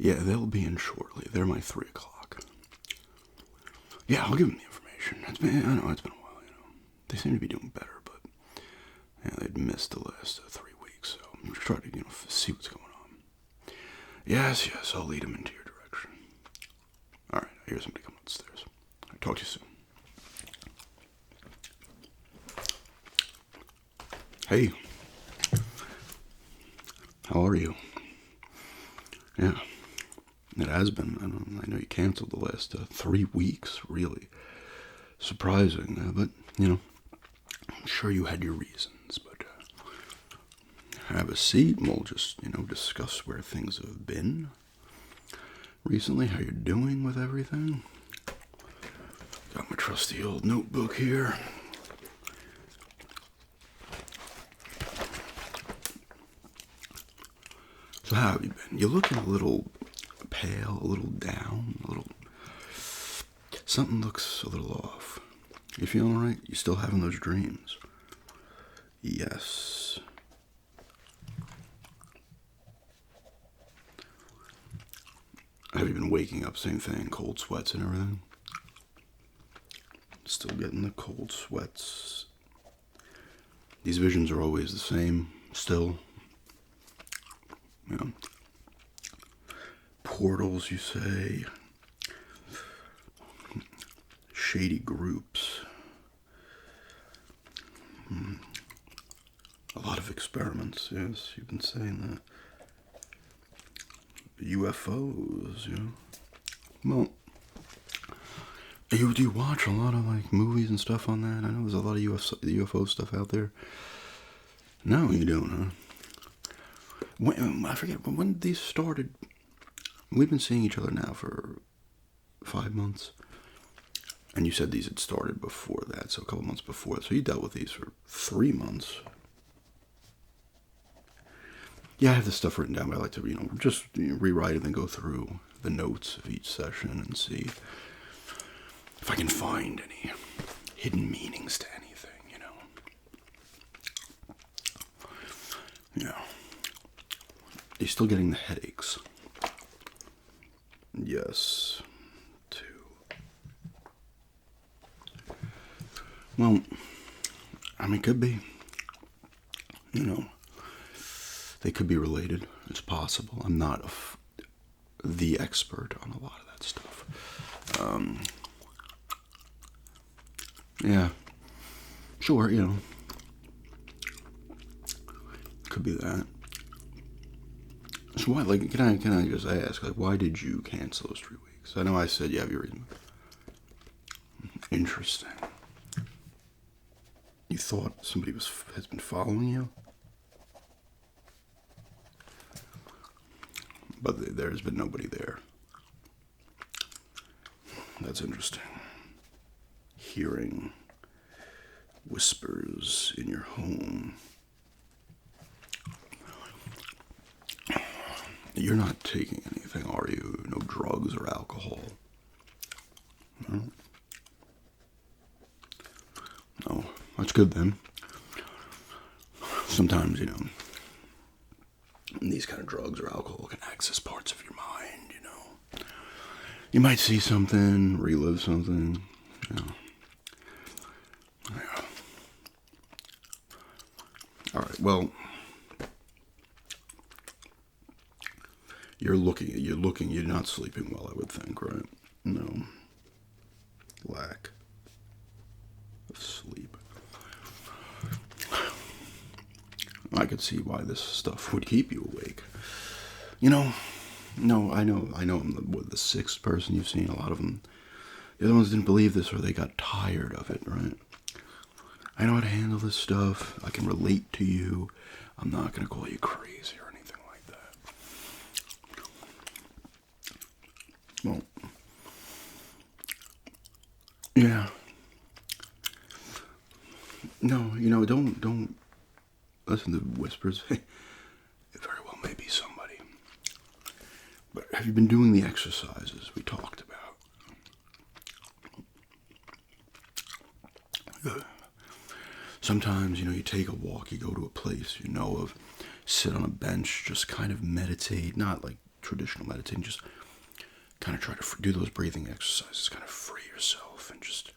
Yeah, they'll be in shortly. They're my 3 o'clock. Yeah, I'll give them the information. I know it's been a while, They seem to be doing better, but they'd missed the last 3 weeks, so I'm just trying to, see what's going on. Yes, I'll lead them into your direction. All right, I hear somebody coming upstairs. I'll talk to you soon. Hey. How are you? Yeah, it has been. I know you canceled the last 3 weeks, really. Surprising, but, I'm sure you had your reasons, but have a seat and we'll just, discuss where things have been recently, how you're doing with everything. Got my trusty old notebook here. So how have you been? You're looking a little pale, a little down, something looks a little off. You feeling alright? You still having those dreams? Yes. Have you been waking up, same thing, cold sweats and everything? Still getting the cold sweats. These visions are always the same, still. Portals, you say. Shady groups. A lot of experiments, yes, you've been saying that. UFOs, Well, do you watch a lot of movies and stuff on that? I know there's a lot of UFO stuff out there. No, you don't, huh? I forget when these started. We've been seeing each other now for 5 months. And you said these had started before that, so a couple months before. So you dealt with these for 3 months. Yeah, I have this stuff written down, but I like to, just rewrite it and go through the notes of each session and see if I can find any hidden meanings to anything, Yeah. You're still getting the headaches. Yes. Well, could be. They could be related. It's possible. I'm not the expert on a lot of that stuff. Yeah. Sure, could be that. So why, can I just ask, why did you cancel those 3 weeks? I know I said you have your reason. Interesting. You thought somebody has been following you? But there's been nobody there. That's interesting. Hearing whispers in your home. You're not taking anything, are you? No drugs or alcohol? No? No. That's good then. Sometimes, these kind of drugs or alcohol can access parts of your mind, You might see something, relive something, Yeah. All right, well, you're not sleeping well, I would think, right? No. Lack of sleep. I could see why this stuff would keep you awake. No, I know I'm the 6th person you've seen. A lot of them, the other ones didn't believe this or they got tired of it, right? I know how to handle this stuff. I can relate to you. I'm not going to call you crazy or anything like that. Well, yeah. No, don't listen to whispers. It very well may be somebody. But have you been doing the exercises we talked about? Good. Sometimes, you take a walk, you go to a place of, sit on a bench, just kind of meditate, not traditional meditating, just kind of try to do those breathing exercises, kind of free yourself and just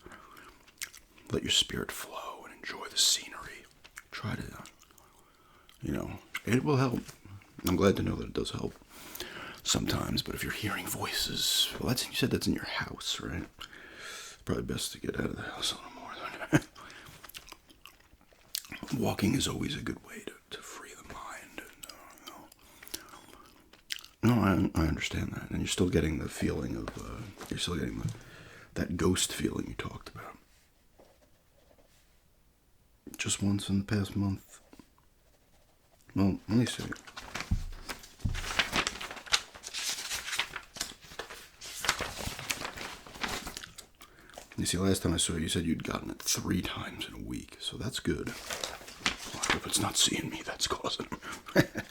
let your spirit flow and enjoy the scenery. Try to, it will help. I'm glad to know that it does help sometimes, but if you're hearing voices, well, you said that's in your house, right? Probably best to get out of the house a little more. Walking is always a good way to free the mind. No, I understand that, and you're still getting the feeling of, you're still getting that ghost feeling you talked about. Just once in the past month. Well, let me see. You see, last time I saw you, you said you'd gotten it 3 times in a week, so that's good. Well, I hope it's not seeing me that's causing it.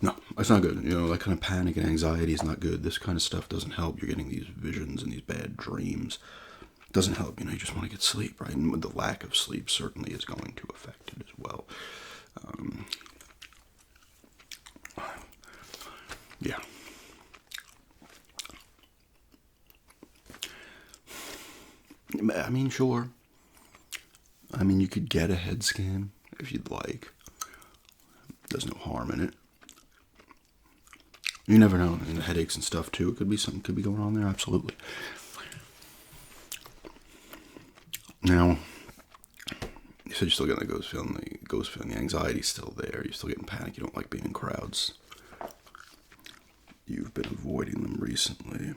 No, that's not good. That kind of panic and anxiety is not good. This kind of stuff doesn't help. You're getting these visions and these bad dreams. It doesn't help. You just want to get sleep, right? And the lack of sleep certainly is going to affect it as well. Yeah. I mean, sure. I mean, you could get a head scan if you'd like. There's no harm in it. You never know. And the headaches and stuff, too. It could be something could be going on there. Absolutely. Now, you said you're still getting the ghost feeling. The anxiety's still there. You're still getting panic. You don't like being in crowds. You've been avoiding them recently.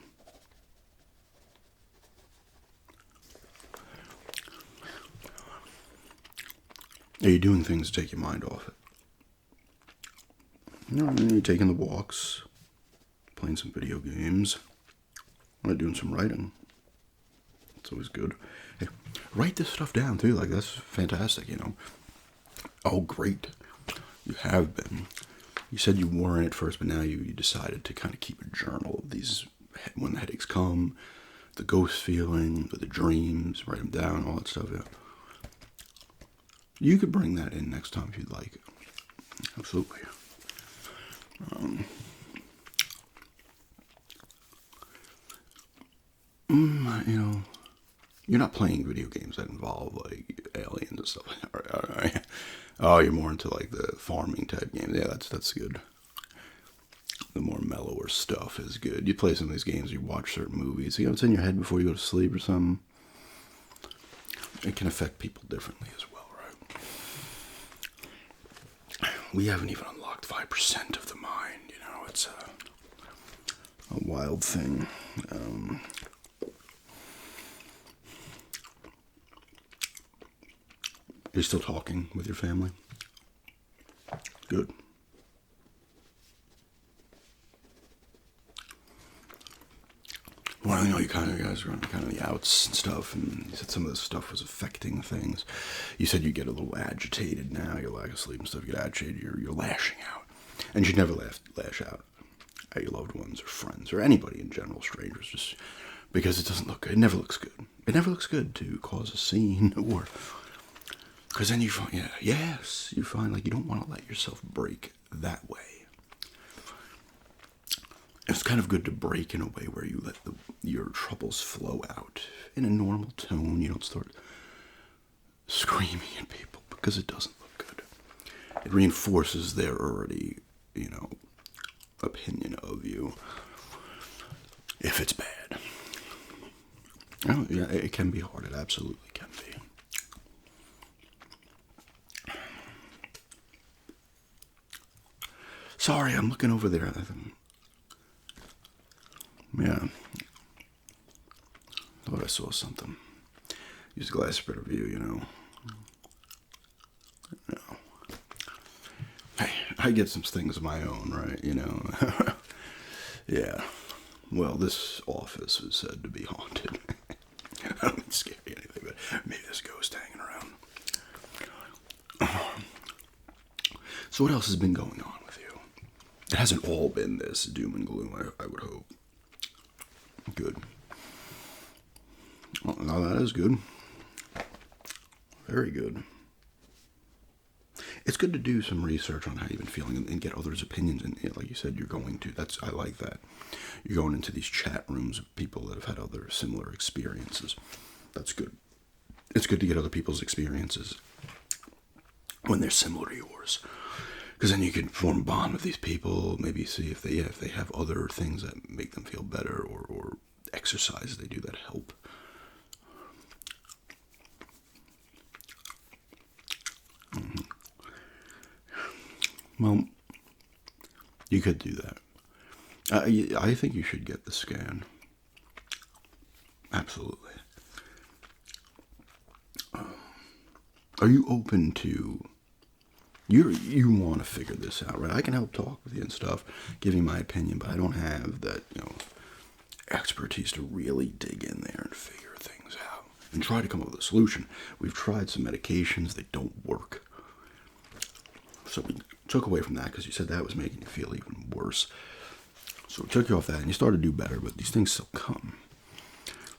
Are you doing things to take your mind off it? You're taking the walks, playing some video games, doing some writing. It's always good. Hey, write this stuff down too. Like, that's fantastic, Oh, great. You have been. You said you weren't at first, but now you decided to kind of keep a journal of these, when the headaches come, the ghost feeling, the dreams, write them down, all that stuff, yeah. You could bring that in next time if you'd like. Absolutely. You're not playing video games that involve, like, aliens and stuff like that, right? Oh, you're more into, like, the farming type games. Yeah, that's good. The more mellower stuff is good. You play some of these games, you watch certain movies, it's in your head before you go to sleep or something. It can affect people differently as well, right? We haven't even unlocked 5% of the mind, it's a wild thing. You're still talking with your family? Good. Well, you guys were on kind of the outs and stuff, and you said some of this stuff was affecting things. You said you get a little agitated now, your lack of sleep and stuff, you get agitated, you're lashing out. And you never lash out at your loved ones or friends or anybody in general, strangers, just because it doesn't look good. It never looks good. It never looks good to cause a scene or... Because then you find, you find like you don't want to let yourself break that way. It's kind of good to break in a way where you let your troubles flow out in a normal tone. You don't start screaming at people because it doesn't look good. It reinforces their already, opinion of you if it's bad. Oh, yeah, it can be hard. It absolutely can be. Sorry, I'm looking over there. Yeah. Thought I saw something. Use a glass spreader view, Hey, I get some things of my own, right, Yeah. Well, this office is said to be haunted. I don't mean scary or anything, but maybe there's a ghost hanging around. So what else has been going on with you? It hasn't all been this doom and gloom, I would hope. Good. Well, now that is good. Very good. it's good to do some research on how you've been feeling and get others' opinions. And like you said, you're going to. I like that. You're going into these chat rooms of people that have had other similar experiences. That's good. It's good to get other people's experiences when they're similar to yours, because then you can form a bond with these people. Maybe see if they have other things that make them feel better, or exercises they do that help. Well, you could do that. I think you should get the scan. Absolutely. Are you open to... You want to figure this out, right? I can help talk with you and stuff, give you my opinion, but I don't have that, expertise to really dig in there and figure things out and try to come up with a solution. We've tried some medications that don't work. So we took away from that because you said that was making you feel even worse. So we took you off that and you started to do better, but these things still come.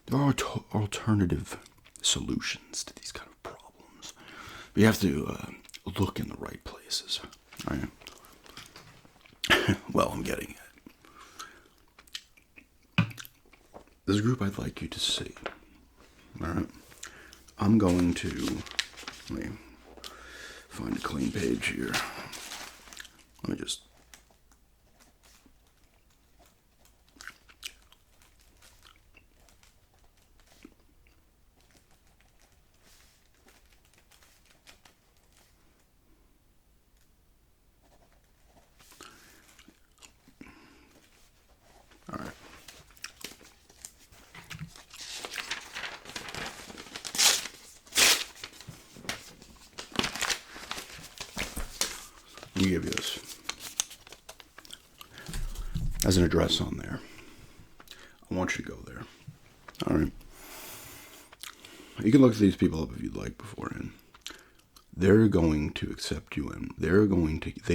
There are alternative solutions to these kind of problems. But you have to look in the right places. All right? Well, I'm getting it. There's a group I'd like you to see. All right? I'm going to... Let me find a clean page here. Let me just... All right. Let me give you this. As an address on there. I want you to go there. All right. You can look these people up if you'd like beforehand. They're going to accept you, and they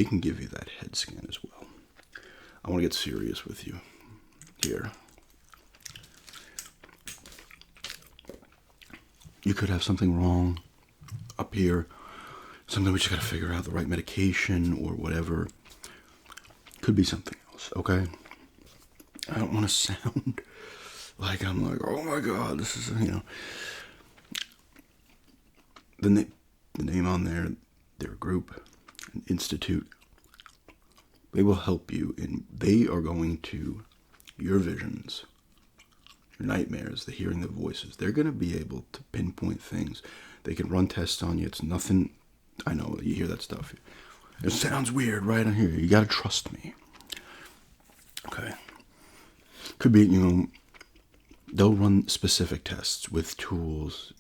can give you that head scan as well. I want to get serious with you here. You could have something wrong up here, something we just got to figure out, the right medication or whatever. Could be something else, okay? I don't want to sound like I'm like, oh my God, this is, The name on there, their group, an institute, they will help you, and they are going to, your visions, your nightmares, the hearing the voices, they're going to be able to pinpoint things. They can run tests on you. It's nothing. I know you hear that stuff. It sounds weird right on here. You got to trust me. Okay. Could be, they'll run specific tests with tools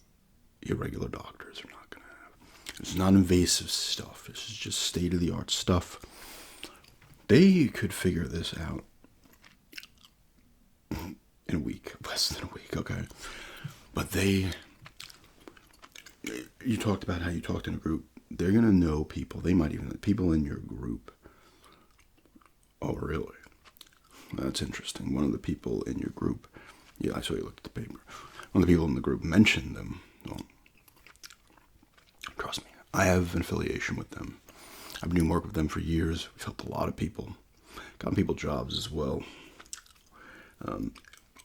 your regular doctors are not going to have. It's non-invasive stuff. This is just state-of-the-art stuff. They could figure this out in a week, less than a week, okay? But you talked about how you talked in a group. They're going to know people. They might even, people in your group. Oh, really? That's interesting. One of the people in your group, yeah, I saw you look at the paper. One of the people in the group mentioned them. Well, trust me, I have an affiliation with them. I've been doing work with them for years. We've helped a lot of people. Gotten people jobs as well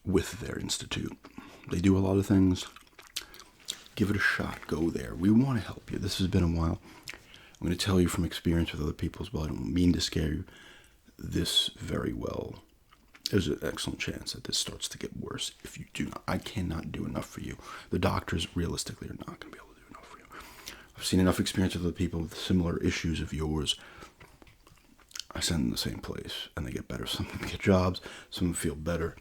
with their institute. They do a lot of things. Give it a shot. Go there. We want to help you. This has been a while. I'm going to tell you from experience with other people as well. I don't mean to scare you. This very well. There's an excellent chance that this starts to get worse if you do not. I cannot do enough for you. The doctors realistically are not going to be able to do enough for you. I've seen enough experience with other people with similar issues of yours. I send them to the same place and they get better. Some of them get jobs. Some of them feel better.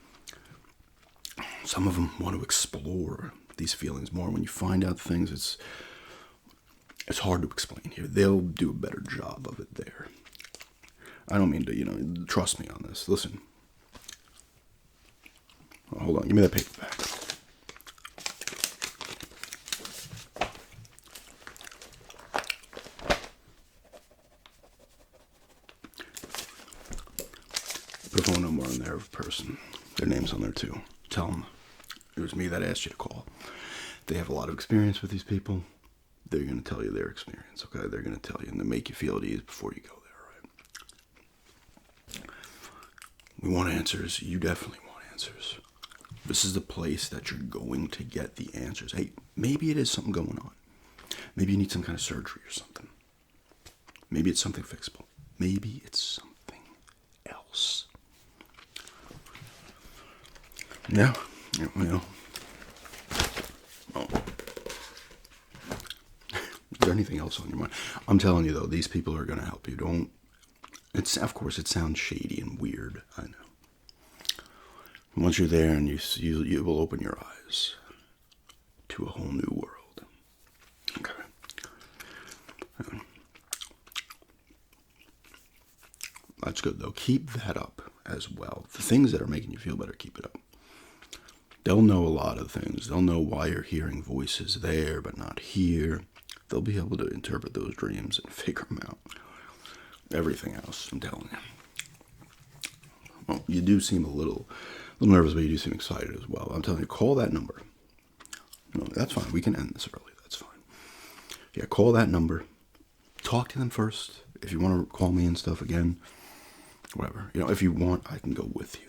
Some of them want to explore these feelings more. When you find out things, it's hard to explain here. They'll do a better job of it there. I don't mean to, trust me on this. Listen. Oh, hold on. Give me that paper back. Put a phone number on there of a person. Their name's on there too. Tell them it was me that asked you to call. They have a lot of experience with these people. they're going to tell you their experience, okay? They're going to tell you and they make you feel at ease before you go there, right? We want answers. You definitely want answers. This is the place that you're going to get the answers. Hey, maybe it is something going on. Maybe you need some kind of surgery or something. Maybe it's something fixable. Maybe it's something else. Yeah, well. Oh. Is there anything else on your mind? I'm telling you though, these people are going to help you. Don't. Of course, it sounds shady and weird. I know. Once you're there, and you will open your eyes to a whole new world. Okay. That's good though. Keep that up as well. The things that are making you feel better, keep it up. They'll know a lot of things. They'll know why you're hearing voices there but not here. They'll be able to interpret those dreams and figure them out. Everything else, I'm telling you. Well, you do seem a little nervous, but you do seem excited as well. I'm telling you, call that number. No, that's fine. We can end this early. That's fine. Yeah, call that number. Talk to them first. If you want to call me and stuff again, whatever. If you want, I can go with you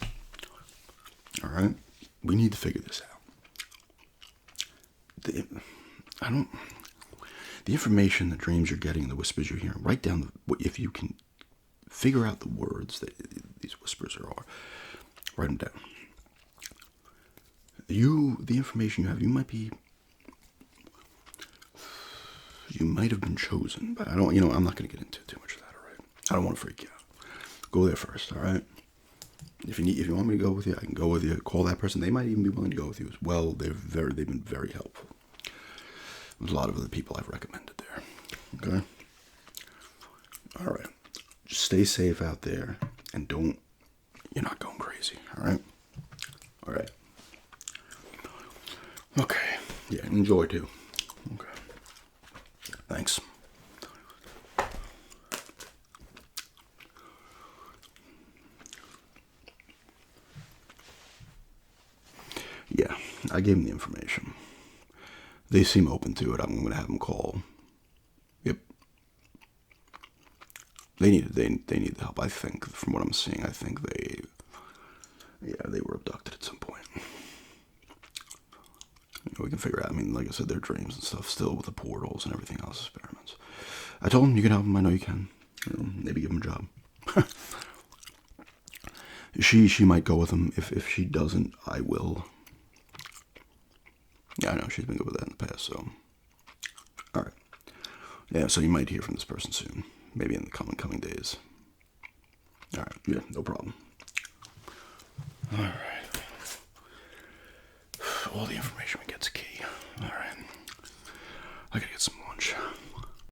there. All right? We need to figure this out. The information, the dreams you're getting, the whispers you're hearing, write down, if you can figure out the words that these whispers are, write them down. The information you have, you might have been chosen, but I'm not going to get into too much of that, all right? I don't want to freak you out. Go there first, all right? If you want me to go with you, I can go with you. Call that person. They might even be willing to go with you as well. They've been very helpful. There's a lot of other people I've recommended there. Okay? All right. Just stay safe out there and you're not going crazy, all right? All right. Okay. Yeah, enjoy too. Okay. Thanks. Yeah, I gave them the information. They seem open to it. I'm going to have them call. Yep. They need the help. I think, from what I'm seeing, I think they were abducted at some point. We can figure out. I mean, like I said, their dreams and stuff still with the portals and everything else, experiments. I told them you can help them. I know you can. Maybe give them a job. She might go with them. If she doesn't, I will. Yeah, I know she's been good with that in the past. So, all right. Yeah, so you might hear from this person soon. Maybe in the coming days. All right. Yeah, no problem. All right. All the information we